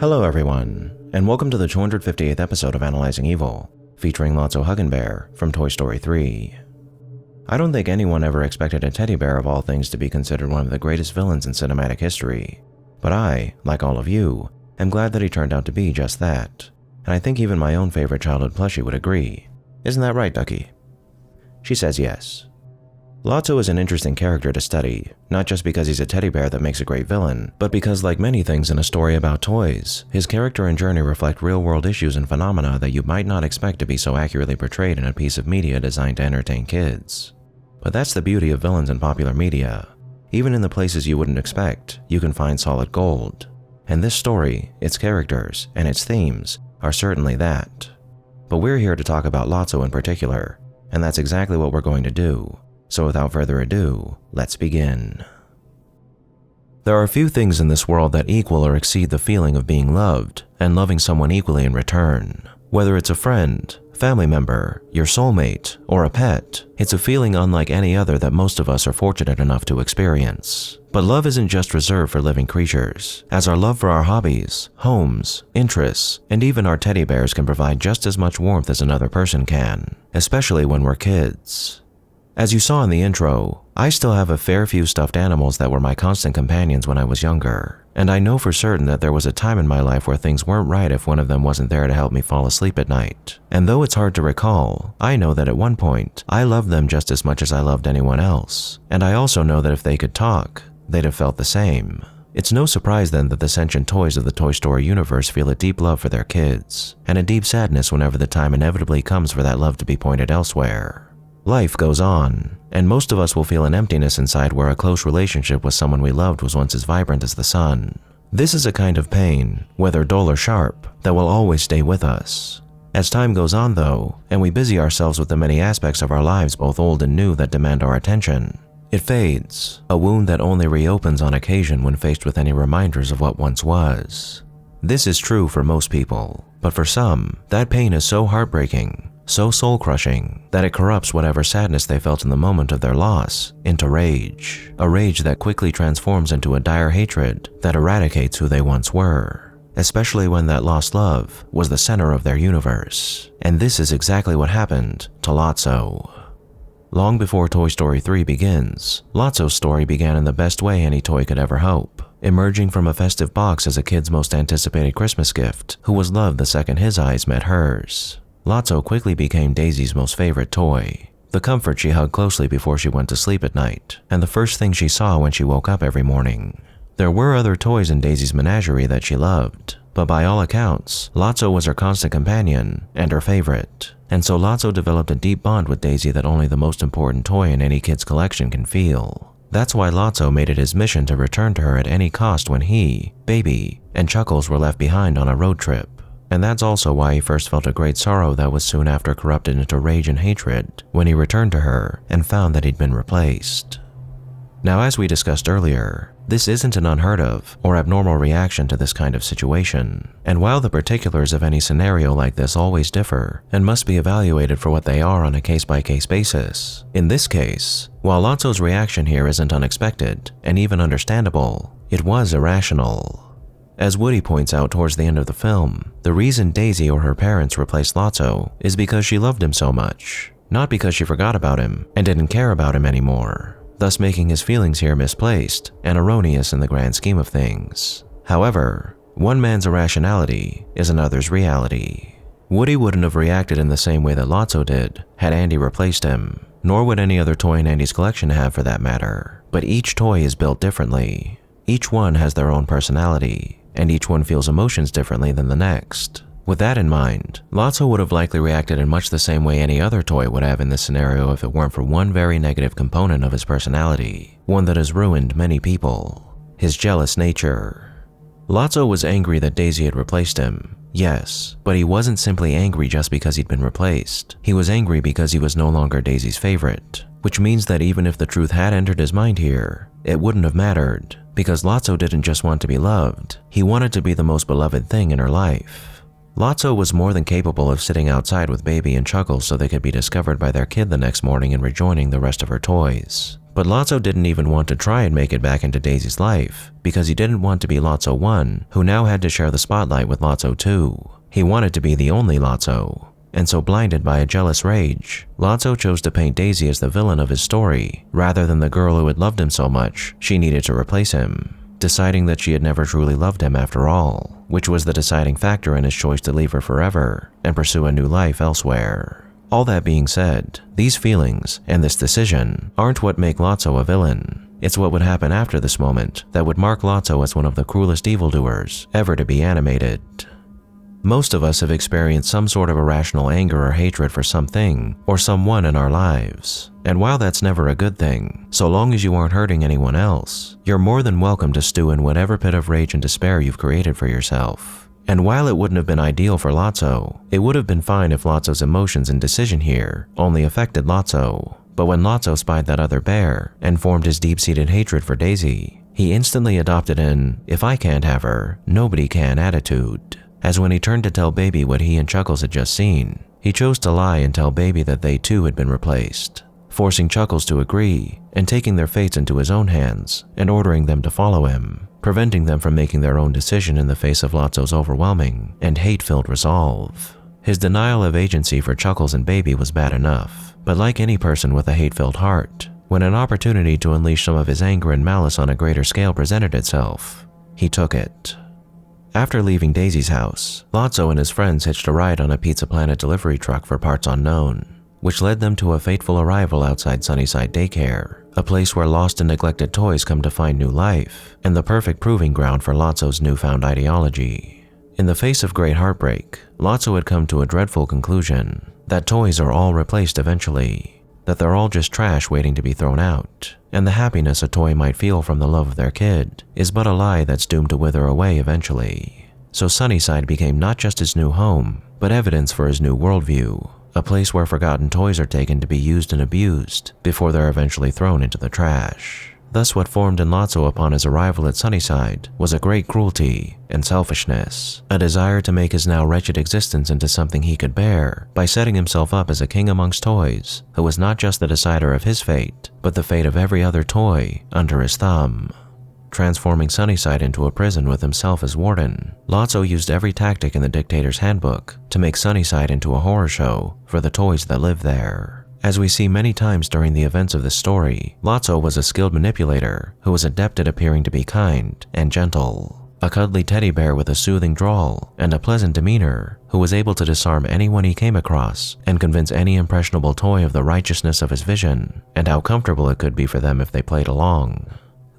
Hello everyone, and welcome to the 258th episode of Analyzing Evil, featuring Lotso Huggin from Toy Story 3. I don't think anyone ever expected a teddy bear of all things to be considered one of the greatest villains in cinematic history, but I, like all of you, am glad that he turned out to be just that, and I think even my own favorite childhood plushie would agree. Isn't that right, Ducky? She says yes. Lotso is an interesting character to study, not just because he's a teddy bear that makes a great villain, but because like many things in a story about toys, his character and journey reflect real-world issues and phenomena that you might not expect to be so accurately portrayed in a piece of media designed to entertain kids. But that's the beauty of villains in popular media. Even in the places you wouldn't expect, you can find solid gold. And this story, its characters, and its themes are certainly that. But we're here to talk about Lotso in particular, and that's exactly what we're going to do. So without further ado, let's begin. There are few things in this world that equal or exceed the feeling of being loved and loving someone equally in return. Whether it's a friend, family member, your soulmate, or a pet, it's a feeling unlike any other that most of us are fortunate enough to experience. But love isn't just reserved for living creatures, as our love for our hobbies, homes, interests, and even our teddy bears can provide just as much warmth as another person can, especially when we're kids. As you saw in the intro, I still have a fair few stuffed animals that were my constant companions when I was younger, and I know for certain that there was a time in my life where things weren't right if one of them wasn't there to help me fall asleep at night. And though it's hard to recall, I know that at one point, I loved them just as much as I loved anyone else, and I also know that if they could talk, they'd have felt the same. It's no surprise then that the sentient toys of the Toy Story universe feel a deep love for their kids, and a deep sadness whenever the time inevitably comes for that love to be pointed elsewhere. Life goes on, and most of us will feel an emptiness inside where a close relationship with someone we loved was once as vibrant as the sun. This is a kind of pain, whether dull or sharp, that will always stay with us. As time goes on though, and we busy ourselves with the many aspects of our lives both old and new that demand our attention, it fades, a wound that only reopens on occasion when faced with any reminders of what once was. This is true for most people, but for some, that pain is so heartbreaking, so soul-crushing, that it corrupts whatever sadness they felt in the moment of their loss into rage. A rage that quickly transforms into a dire hatred that eradicates who they once were, especially when that lost love was the center of their universe. And this is exactly what happened to Lotso. Long before Toy Story 3 begins, Lotso's story began in the best way any toy could ever hope, emerging from a festive box as a kid's most anticipated Christmas gift, who was loved the second his eyes met hers. Lotso quickly became Daisy's most favorite toy, the comfort she hugged closely before she went to sleep at night, and the first thing she saw when she woke up every morning. There were other toys in Daisy's menagerie that she loved, but by all accounts, Lotso was her constant companion and her favorite, and so Lotso developed a deep bond with Daisy that only the most important toy in any kid's collection can feel. That's why Lotso made it his mission to return to her at any cost when he, Baby, and Chuckles were left behind on a road trip. And that's also why he first felt a great sorrow that was soon after corrupted into rage and hatred when he returned to her and found that he'd been replaced. Now, as we discussed earlier, this isn't an unheard of or abnormal reaction to this kind of situation. And while the particulars of any scenario like this always differ and must be evaluated for what they are on a case-by-case basis, in this case, while Lotso's reaction here isn't unexpected and even understandable, it was irrational. As Woody points out towards the end of the film, the reason Daisy or her parents replaced Lotso is because she loved him so much, not because she forgot about him and didn't care about him anymore, thus making his feelings here misplaced and erroneous in the grand scheme of things. However, one man's irrationality is another's reality. Woody wouldn't have reacted in the same way that Lotso did had Andy replaced him, nor would any other toy in Andy's collection have for that matter, but each toy is built differently. Each one has their own personality, and each one feels emotions differently than the next. With that in mind, Lotso would have likely reacted in much the same way any other toy would have in this scenario if it weren't for one very negative component of his personality, one that has ruined many people: his jealous nature. Lotso was angry that Daisy had replaced him, yes, but he wasn't simply angry just because he'd been replaced. He was angry because he was no longer Daisy's favorite, which means that even if the truth had entered his mind here, it wouldn't have mattered, because Lotso didn't just want to be loved, he wanted to be the most beloved thing in her life. Lotso was more than capable of sitting outside with Baby and Chuckles so they could be discovered by their kid the next morning and rejoining the rest of her toys. But Lotso didn't even want to try and make it back into Daisy's life because he didn't want to be Lotso 1, who now had to share the spotlight with Lotso 2. He wanted to be the only Lotso. And so, blinded by a jealous rage, Lotso chose to paint Daisy as the villain of his story rather than the girl who had loved him so much she needed to replace him, deciding that she had never truly loved him after all, which was the deciding factor in his choice to leave her forever and pursue a new life elsewhere. All that being said, these feelings and this decision aren't what make Lotso a villain. It's what would happen after this moment that would mark Lotso as one of the cruelest evildoers ever to be animated. Most of us have experienced some sort of irrational anger or hatred for something or someone in our lives. And while that's never a good thing, so long as you aren't hurting anyone else, you're more than welcome to stew in whatever pit of rage and despair you've created for yourself. And while it wouldn't have been ideal for Lotso, it would have been fine if Lotso's emotions and decision here only affected Lotso. But when Lotso spied that other bear and formed his deep-seated hatred for Daisy, he instantly adopted an "if I can't have her, nobody can" attitude. As when he turned to tell Baby what he and Chuckles had just seen, he chose to lie and tell Baby that they too had been replaced, forcing Chuckles to agree and taking their fates into his own hands and ordering them to follow him, preventing them from making their own decision in the face of Lotso's overwhelming and hate-filled resolve. His denial of agency for Chuckles and Baby was bad enough, but like any person with a hate-filled heart, when an opportunity to unleash some of his anger and malice on a greater scale presented itself, he took it. After leaving Daisy's house, Lotso and his friends hitched a ride on a Pizza Planet delivery truck for parts unknown, which led them to a fateful arrival outside Sunnyside Daycare, a place where lost and neglected toys come to find new life, and the perfect proving ground for Lotso's newfound ideology. In the face of great heartbreak, Lotso had come to a dreadful conclusion that toys are all replaced eventually, that they're all just trash waiting to be thrown out, and the happiness a toy might feel from the love of their kid is but a lie that's doomed to wither away eventually. So Sunnyside became not just his new home, but evidence for his new worldview, a place where forgotten toys are taken to be used and abused before they're eventually thrown into the trash. Thus, what formed in Lotso upon his arrival at Sunnyside was a great cruelty and selfishness, a desire to make his now wretched existence into something he could bear by setting himself up as a king amongst toys who was not just the decider of his fate, but the fate of every other toy under his thumb. Transforming Sunnyside into a prison with himself as warden, Lotso used every tactic in the dictator's handbook to make Sunnyside into a horror show for the toys that live there. As we see many times during the events of this story, Lotso was a skilled manipulator who was adept at appearing to be kind and gentle, a cuddly teddy bear with a soothing drawl and a pleasant demeanor who was able to disarm anyone he came across and convince any impressionable toy of the righteousness of his vision and how comfortable it could be for them if they played along.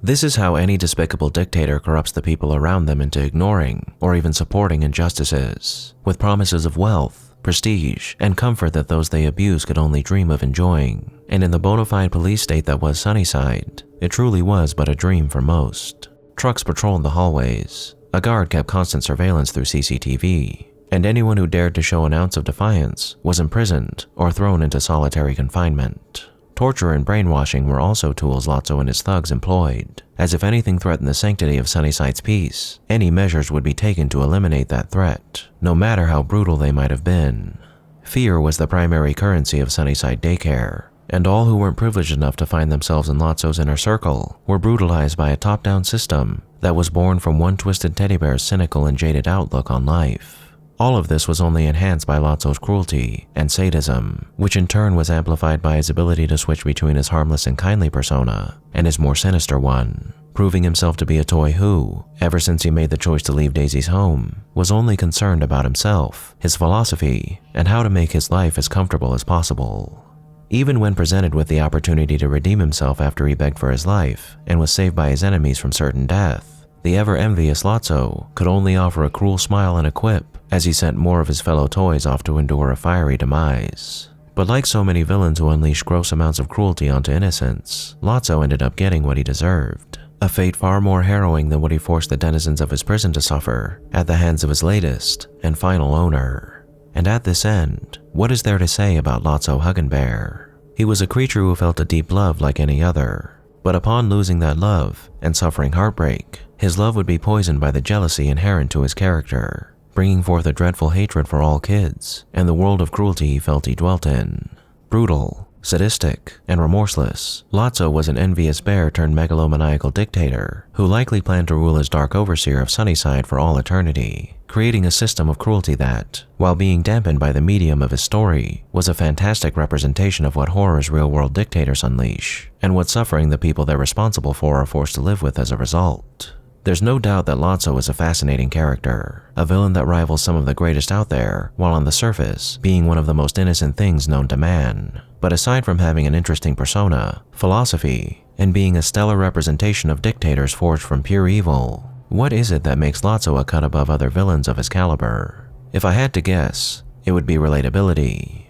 This is how any despicable dictator corrupts the people around them into ignoring or even supporting injustices, with promises of wealth, prestige, and comfort that those they abuse could only dream of enjoying. And in the bona fide police state that was Sunnyside, it truly was but a dream for most. Trucks patrolled the hallways, a guard kept constant surveillance through CCTV, and anyone who dared to show an ounce of defiance was imprisoned or thrown into solitary confinement. Torture and brainwashing were also tools Lotso and his thugs employed, as if anything threatened the sanctity of Sunnyside's peace, any measures would be taken to eliminate that threat, no matter how brutal they might have been. Fear was the primary currency of Sunnyside Daycare, and all who weren't privileged enough to find themselves in Lotso's inner circle were brutalized by a top-down system that was born from one twisted teddy bear's cynical and jaded outlook on life. All of this was only enhanced by Lotso's cruelty and sadism, which in turn was amplified by his ability to switch between his harmless and kindly persona and his more sinister one, proving himself to be a toy who, ever since he made the choice to leave Daisy's home, was only concerned about himself, his philosophy, and how to make his life as comfortable as possible. Even when presented with the opportunity to redeem himself after he begged for his life and was saved by his enemies from certain death, the ever-envious Lotso could only offer a cruel smile and a quip as he sent more of his fellow toys off to endure a fiery demise. But like so many villains who unleash gross amounts of cruelty onto innocents, Lotso ended up getting what he deserved, a fate far more harrowing than what he forced the denizens of his prison to suffer at the hands of his latest and final owner. And at this end, what is there to say about Lotso Huggin Bear? He was a creature who felt a deep love like any other, but upon losing that love and suffering heartbreak, his love would be poisoned by the jealousy inherent to his character, bringing forth a dreadful hatred for all kids and the world of cruelty he felt he dwelt in. Brutal, sadistic, and remorseless, Lotso was an envious bear turned megalomaniacal dictator who likely planned to rule as Dark Overseer of Sunnyside for all eternity, creating a system of cruelty that, while being dampened by the medium of his story, was a fantastic representation of what horrors real-world dictators unleash, and what suffering the people they're responsible for are forced to live with as a result. There's no doubt that Lotso is a fascinating character, a villain that rivals some of the greatest out there, while on the surface, being one of the most innocent things known to man. But aside from having an interesting persona, philosophy, and being a stellar representation of dictators forged from pure evil, what is it that makes Lotso a cut above other villains of his caliber? If I had to guess, it would be relatability.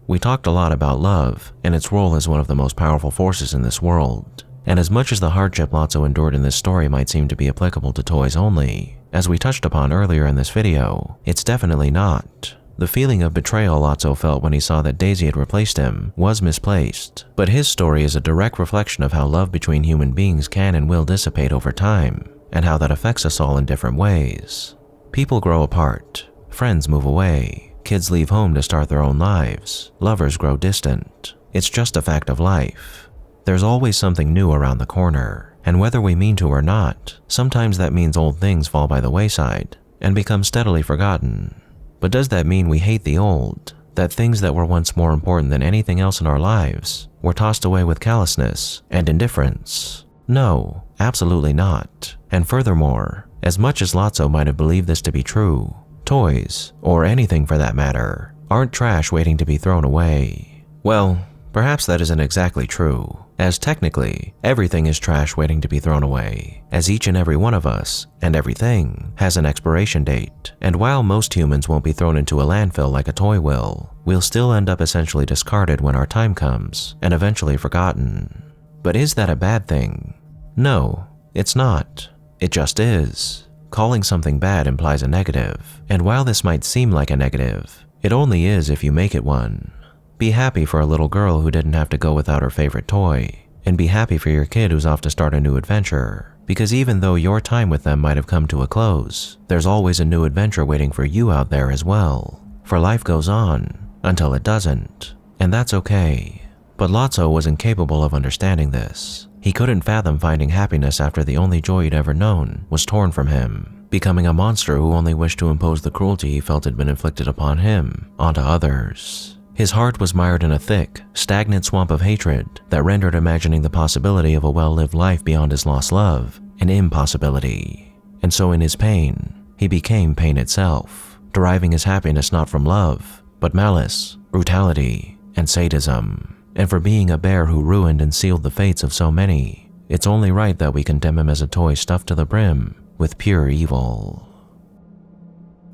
We talked a lot about love and its role as one of the most powerful forces in this world. And as much as the hardship Lotso endured in this story might seem to be applicable to toys only, as we touched upon earlier in this video, it's definitely not. The feeling of betrayal Lotso felt when he saw that Daisy had replaced him was misplaced, but his story is a direct reflection of how love between human beings can and will dissipate over time, and how that affects us all in different ways. People grow apart, friends move away, kids leave home to start their own lives, lovers grow distant. It's just a fact of life. There's always something new around the corner, and whether we mean to or not, sometimes that means old things fall by the wayside and become steadily forgotten. But does that mean we hate the old? That things that were once more important than anything else in our lives were tossed away with callousness and indifference? No, absolutely not. And furthermore, as much as Lotso might have believed this to be true, toys, or anything for that matter, aren't trash waiting to be thrown away. Well, perhaps that isn't exactly true, as technically, everything is trash waiting to be thrown away, as each and every one of us, and everything, has an expiration date, and while most humans won't be thrown into a landfill like a toy will, we'll still end up essentially discarded when our time comes, and eventually forgotten. But is that a bad thing? No, it's not. It just is. Calling something bad implies a negative, and while this might seem like a negative, it only is if you make it one. Be happy for a little girl who didn't have to go without her favorite toy, and be happy for your kid who's off to start a new adventure, because even though your time with them might have come to a close, there's always a new adventure waiting for you out there as well. For life goes on, until it doesn't, and that's okay. But Lotso was incapable of understanding this. He couldn't fathom finding happiness after the only joy he'd ever known was torn from him, becoming a monster who only wished to impose the cruelty he felt had been inflicted upon him onto others. His heart was mired in a thick, stagnant swamp of hatred that rendered imagining the possibility of a well-lived life beyond his lost love an impossibility. And so in his pain, he became pain itself, deriving his happiness not from love, but malice, brutality, and sadism. And for being a bear who ruined and sealed the fates of so many, it's only right that we condemn him as a toy stuffed to the brim with pure evil.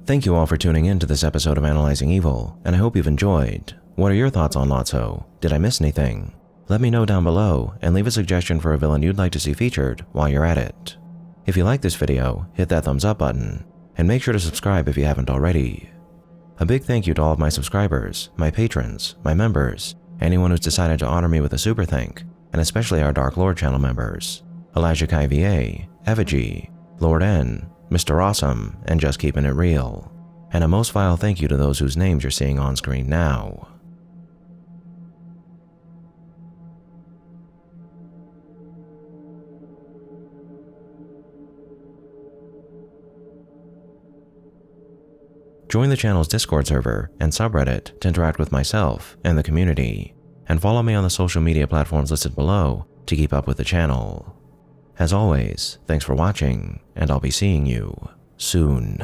Thank you all for tuning in to this episode of Analyzing Evil, and I hope you've enjoyed. What are your thoughts on Lotso? Did I miss anything? Let me know down below, and leave a suggestion for a villain you'd like to see featured while you're at it. If you like this video, hit that thumbs up button, and make sure to subscribe if you haven't already. A big thank you to all of my subscribers, my patrons, my members, anyone who's decided to honor me with a super thank, and especially our Dark Lord channel members, Elijah Kai VA, Effigy, Lord N, Mr. Awesome, and Just Keeping It Real. And a most vile thank you to those whose names you're seeing on screen now. Join the channel's Discord server and subreddit to interact with myself and the community, and follow me on the social media platforms listed below to keep up with the channel. As always, thanks for watching, and I'll be seeing you soon.